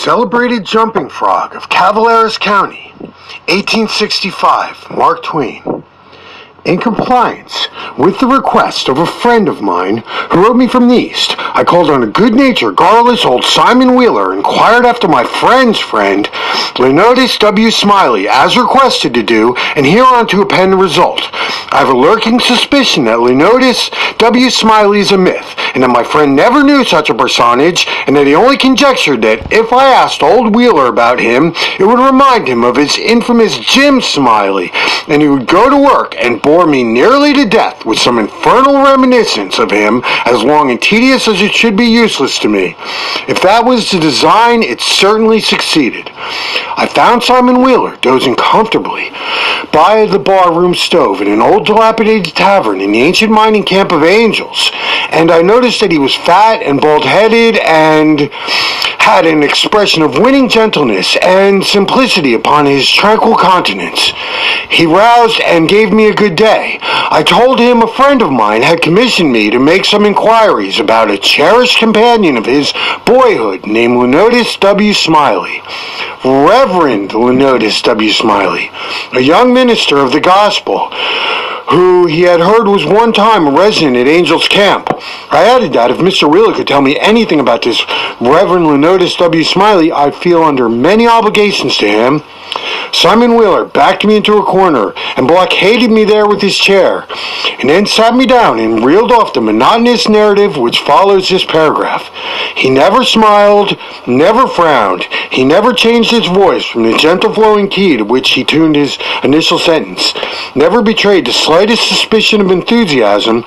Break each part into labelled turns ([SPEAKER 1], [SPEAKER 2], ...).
[SPEAKER 1] Celebrated jumping frog of Calaveras County, 1865, Mark Twain. In compliance with the request of a friend of mine who wrote me from the East, I called on a good-natured, garrulous old Simon Wheeler, inquired after my friend's friend, Leonidas W. Smiley, as requested to do, and hereon to append the result. I have a lurking suspicion that Leonidas W. Smiley is a myth, and that my friend never knew such a personage, and that he only conjectured that if I asked old Wheeler about him, it would remind him of his infamous Jim Smiley, and he would go to work and bore me nearly to death with some infernal reminiscence of him, as long and tedious as it should be useless to me. If that was the design, it certainly succeeded. I found Simon Wheeler dozing comfortably by the bar-room stove in an old dilapidated tavern in the ancient mining camp of Angels, and I noticed that he was fat and bald-headed and had an expression of winning gentleness and simplicity upon his tranquil countenance. He roused and gave me a good day. I told him a friend of mine had commissioned me to make some inquiries about a cherished companion of his boyhood named Leonidas W. Smiley. Reverend Leonidas W. Smiley, a young minister of the gospel, who he had heard was one time a resident at Angel's Camp. I added that if Mr. Wheeler could tell me anything about this Reverend Leonidas W. Smiley, I'd feel under many obligations to him. Simon Wheeler backed me into a corner and blockaded me there with his chair, and then sat me down and reeled off the monotonous narrative which follows this paragraph. He never smiled, never frowned. He never changed his voice from the gentle flowing key to which he tuned his initial sentence, never betrayed the slightest suspicion of enthusiasm,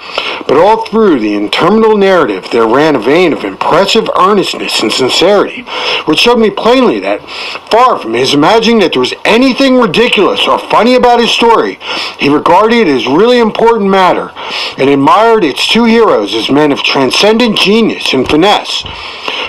[SPEAKER 1] but all through the interminable narrative there ran a vein of impressive earnestness and sincerity, which showed me plainly that, far from his imagining that there was anything ridiculous or funny about his story, he regarded it as really important matter, and admired its two heroes as men of transcendent genius and finesse.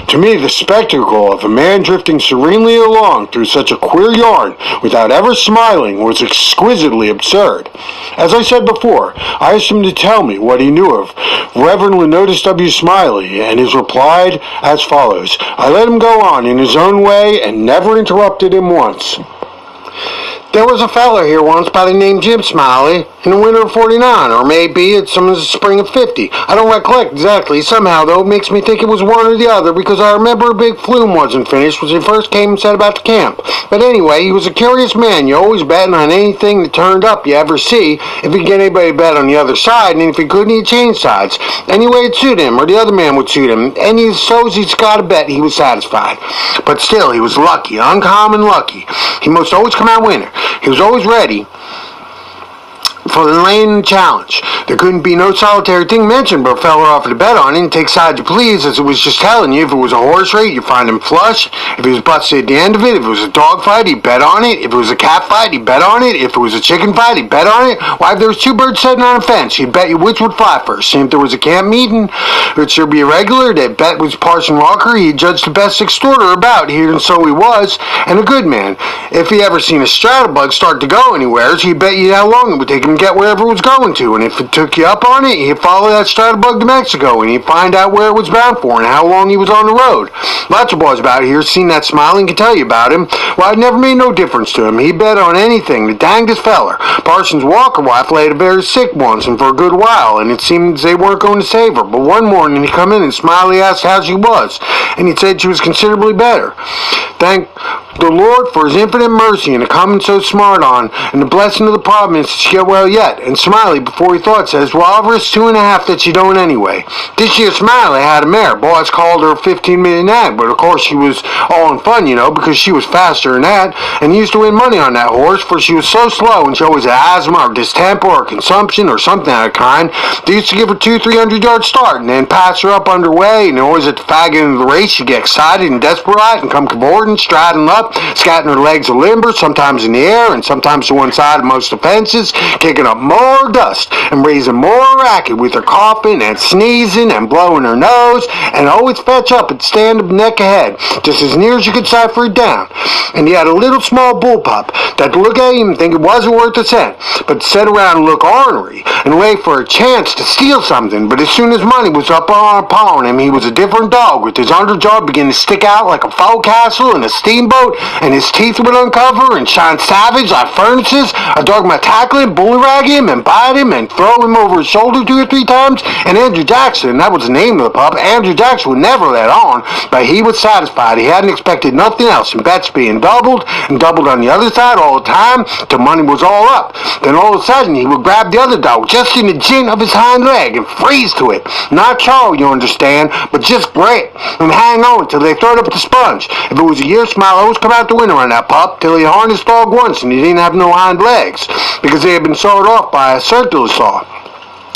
[SPEAKER 1] To me, the spectacle of a man drifting serenely along through such a queer yarn without ever smiling was exquisitely absurd. As I said before, I asked him to tell me what he knew of Reverend Leonidas W. Smiley, and he replied as follows. I let him go on in his own way and never interrupted him once. There was a feller here once by the name Jim Smiley in the winter of 49, or maybe it's some spring of 50. I don't recollect exactly. Somehow, though, it makes me think it was one or the other, because I remember a big flume wasn't finished when he first came and said about the camp. But anyway, he was a curious man. You always betting on anything that turned up you ever see. If he could get anybody to bet on the other side, and if he couldn't, he'd change sides. Anyway, it'd suit him, or the other man would suit him. And so's he's got a bet, he was satisfied. But still, he was lucky, uncommon lucky. He most always come out winner. He was always ready for the lane challenge. There couldn't be no solitary thing mentioned but a feller offered to bet on it and take sides you please, as it was just telling you. If it was a horse race, you find him flush. If he was busted at the end of it, if it was a dog fight, he'd bet on it. If it was a cat fight, he'd bet on it. If it was a chicken fight, he'd bet on it. Why, if there was two birds sitting on a fence, he'd bet you which would fly first. And if there was a camp meeting, which should be irregular, that bet was Parson Walker, he'd judge the best extorter about here, and so he was, and a good man. If he ever seen a stratobug start to go anywhere, he'd bet you how long it would take him to get wherever it was going to, and if it took you up on it, he'd follow that stratobug to Mexico, and he'd find out where it was bound for and how long he was on the road. Lots of boys about here seen that Smiling can tell you about him. Well, it never made no difference to him. He bet on anything, the dangest feller. Parson's Walker wife laid very sick once, and for a good while, and it seemed they weren't going to save her. But one morning he come in, and Smiley asked how she was, and he said she was considerably better. Thank the Lord for his infinite mercy and the coming so smart on, and the blessing of the providence that she get well yet. And Smiley, before he thought, says, well, I'll risk 2.5 that she don't anyway. This year Smiley had a mare. Boys called her a 15-minute nag, but of course she was all in fun, because she was faster than that, and he used to win money on that horse, for she was so slow, and she always had asthma or distemper or consumption or something of that kind. They used to give her 200-300-yard start, and then pass her up underway, and always at the fag end of the race she'd get excited and desperate and come cavorting, striding up, scatting her legs a limber, sometimes in the air and sometimes to one side of most of the fences, kicking up more dust and raising more racket with her coughing and sneezing and blowing her nose, and always fetch up and stand up next deck ahead, just as near as you could cipher it down. And he had a little small bullpup that'd look at him and think it wasn't worth a cent, but sit around and look ornery and wait for a chance to steal something. But as soon as money was upon him, he was a different dog, with his underjaw beginning to stick out like a forecastle in a steamboat, and his teeth would uncover and shine savage like furnaces. A dog might tackle him, bullyrag him, and bite him, and throw him over his shoulder 2 or 3 times. And Andrew Jackson, that was the name of the pup, Andrew Jackson would never let on, but he was satisfied. He hadn't expected nothing else, and bets being doubled and doubled on the other side all the time till money was all up. Then all of a sudden he would grab the other dog just in the jint of his hind leg and freeze to it. Not chaw, you understand, but just grip and hang on till they throwed up the sponge. If it was a year, Smiley always come out the winner on that pup till he harnessed dog once and he didn't have no hind legs because they had been sawed off by a circular saw.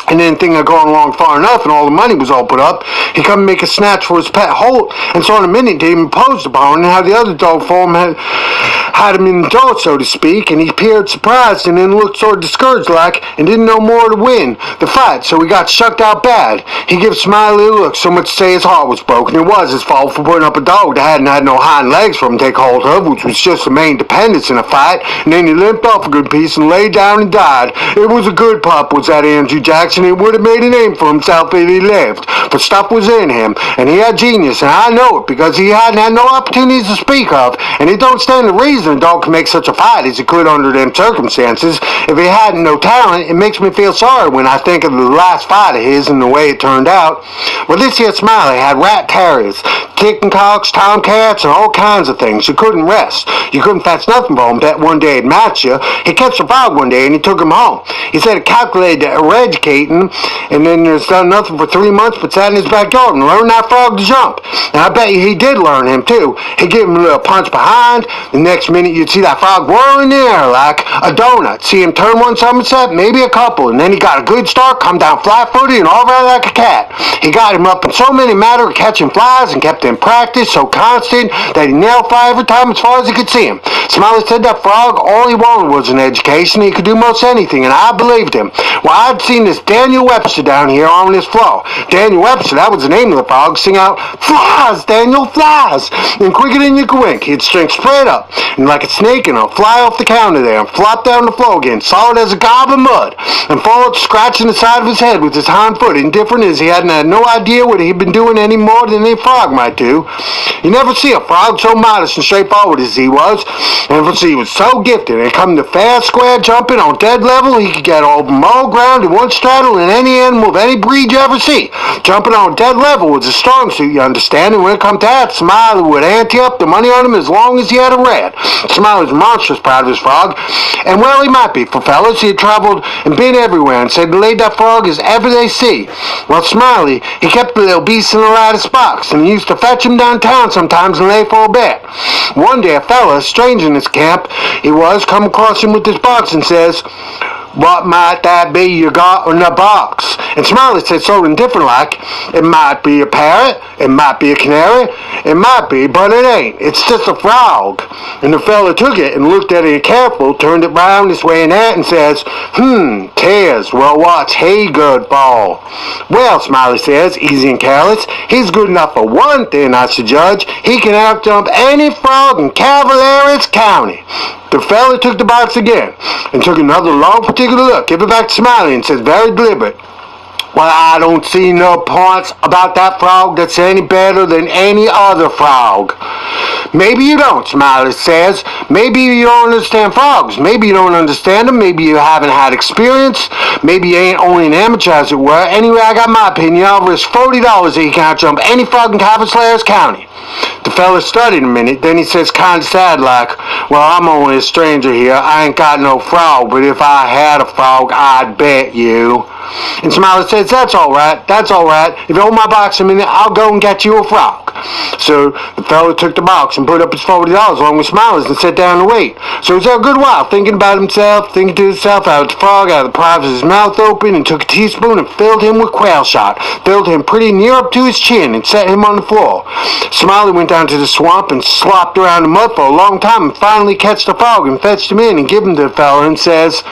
[SPEAKER 1] And then things had gone along far enough and all the money was all put up, he come make a snatch for his pet Holt, and so in a minute they imposed upon him and how the other dog form had him in the door, so to speak, and he appeared surprised and then looked sort of discouraged like and didn't know more to win the fight, so he got shucked out bad. He gave Smiley a look, so much to say his heart was broken. It was his fault for putting up a dog that hadn't had no hind legs for him to take hold of, which was just the main dependence in a fight, and then he limped off a good piece and laid down and died. It was a good pup, was that Andrew Jackson. It would have made a name for himself if he lived, but stuff was in him, and he had genius, and I know it because he hadn't had no opportunities to speak of, and it don't stand to reason a dog can make such a fight as he could under them circumstances. If he hadn't no talent, it makes me feel sorry when I think of the last fight of his and the way it turned out. Well, this here Smiley had rat terriers, kitten cocks, tomcats, and all kinds of things. You couldn't rest. You couldn't fetch nothing for him. Bet one day he'd match you. He catch a frog one day and he took him home. He said it calculated to eradicate him, and then there's done nothing for 3 months but sat in his backyard and learned that frog to jump. And I bet you he did learn him too. He'd give him a little punch behind. The next minute you'd see that frog whirling in the air like a donut. See him turn one somerset, maybe a couple, and then he got a good start, come down flat-footed and all right like a cat. He got him up in so many matter of catching flies and kept him practice so constant that he nailed fly every time as far as he could see him. Smiley said that frog, all he wanted was an education. He could do most anything, and I believed him. Well, I'd seen this Daniel Webster down here on this floor. Daniel Webster, that was the name of the frog, sing out, "Flies, Daniel, flies!" And quicker than you could wink, he'd string straight up, and like a snake, and he'd fly off the counter there, and flop down the floor again, solid as a gob of mud, and fall out scratching the side of his head with his hind foot, indifferent as he hadn't had no idea what he'd been doing any more than any frog might do. You never see a frog so modest and straightforward as he was, and he was so gifted, and come to fair square jumping on dead level, he could get over more ground in one straddle than any animal of any breed you ever see. Jumping on dead level was a strong suit, you understand, and when it come to that, Smiley would ante up the money on him as long as he had a rat. Smiley was monstrous proud of his frog, and well he might be, for fellas, he had traveled and been everywhere, and said he laid that frog as ever they see. Well, Smiley, he kept the little beast in the lattice box, and he used to fetch him downtown sometimes and lay for a bet. One day a fella, a stranger in his camp, he was, come across him with this box and says, "What might that be you got in the box?" And Smiley said so indifferent like, "It might be a parrot, it might be a canary, it might be, but it ain't. It's just a frog." And the fella took it and looked at it careful, turned it round this way and that, and says, "'Tis, well what's he good for?" "Well," Smiley says, easy and careless, "he's good enough for one thing, I should judge. He can out-jump any frog in Calaveras County." The fella took the box again and took another long particular look, gave it back to Smiley, and said very deliberate, "Well, I don't see no points about that frog that's any better than any other frog." "Maybe you don't," Smiley says. "Maybe you don't understand frogs. Maybe you don't understand them. Maybe you haven't had experience. Maybe you ain't only an amateur, as it were. Anyway, I got my opinion. I'll risk $40 that he can't jump any frog in Calaveras County." The fella studied a minute, then he says kinda sad like, "Well, I'm only a stranger here. I ain't got no frog, but if I had a frog, I'd bet you." And Smiley says, "That's all right. If you hold my box a minute, I'll go and get you a frog." So the fellow took the box and put up his $40 along with Smiley's and sat down to wait. So he was there a good while, thinking about himself, thinking to himself how the frog out of the prize of his mouth open and took a teaspoon and filled him with quail shot, filled him pretty near up to his chin and set him on the floor. Smiley went down to the swamp and slopped around the mud for a long time and finally catched the frog and fetched him in and give him to the fellow and says,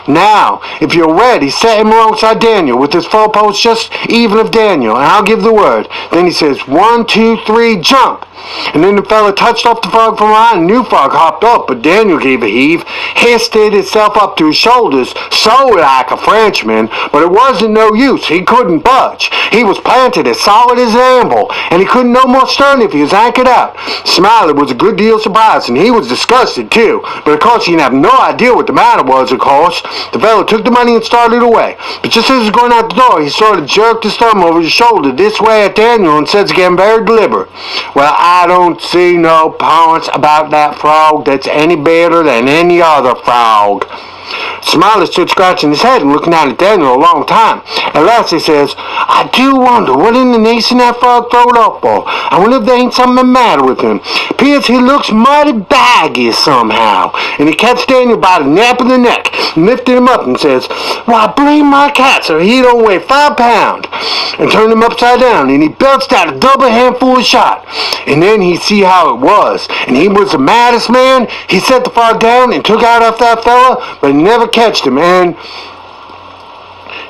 [SPEAKER 1] "Now, if you're ready, set him alongside Daniel with his forepost just even of Daniel, and I'll give the word." Then he says, "1, 2, 3, jump. And then the fella touched off the frog from behind. A new frog hopped up, but Daniel gave a heave, histed itself up to his shoulders, so like a Frenchman, but it wasn't no use. He couldn't budge. He was planted as solid as an anvil, and he couldn't no more stern if he was anchored out. Smiley was a good deal surprised, and he was disgusted too, but of course he didn't have no idea what the matter was, of course. The fellow took the money and started away, but just as he was going out the door, he sort of jerked his thumb over his shoulder this way at Daniel and says again very deliberate, "Well, I don't see no points about that frog that's any better than any other frog." Smiley stood scratching his head and looking out at Daniel a long time. At last he says, "I do wonder what in the nation that frog throwed up for. I wonder if there ain't something the matter with him. 'Pears he looks mighty baggy somehow." And he catches Daniel by the nape of the neck and lifted him up and says, "Why, blame my cat, so he don't weigh 5 pounds." And turned him upside down, and he belched out a double handful of shot. And then he see how it was, and he was the maddest man. He set the frog down and took out after that fella, but he never catched him. And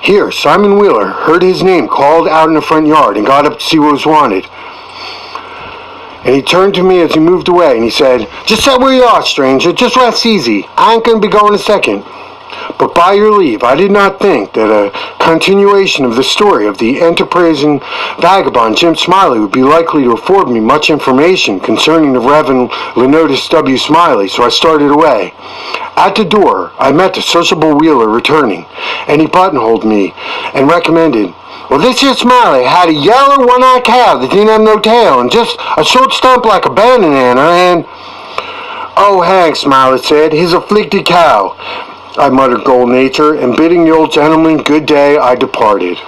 [SPEAKER 1] here Simon Wheeler heard his name called out in the front yard and got up to see what was wanted. And he turned to me as he moved away and he said, "Just sit where you are, stranger. Just rest easy. I ain't going to be going a second." But by your leave, I did not think that a continuation of the story of the enterprising vagabond Jim Smiley would be likely to afford me much information concerning the Reverend Leonidas W. Smiley, so I started away. At the door, I met the sociable Wheeler returning, and he buttonholed me and recommended, "Well, this here Smiley had a yeller one-eyed cow that didn't have no tail, and just a short stump like a banana, and—" "Oh, Hank," Smiley said, "his afflicted cow." I muttered gold nature, and bidding the old gentleman good day, I departed.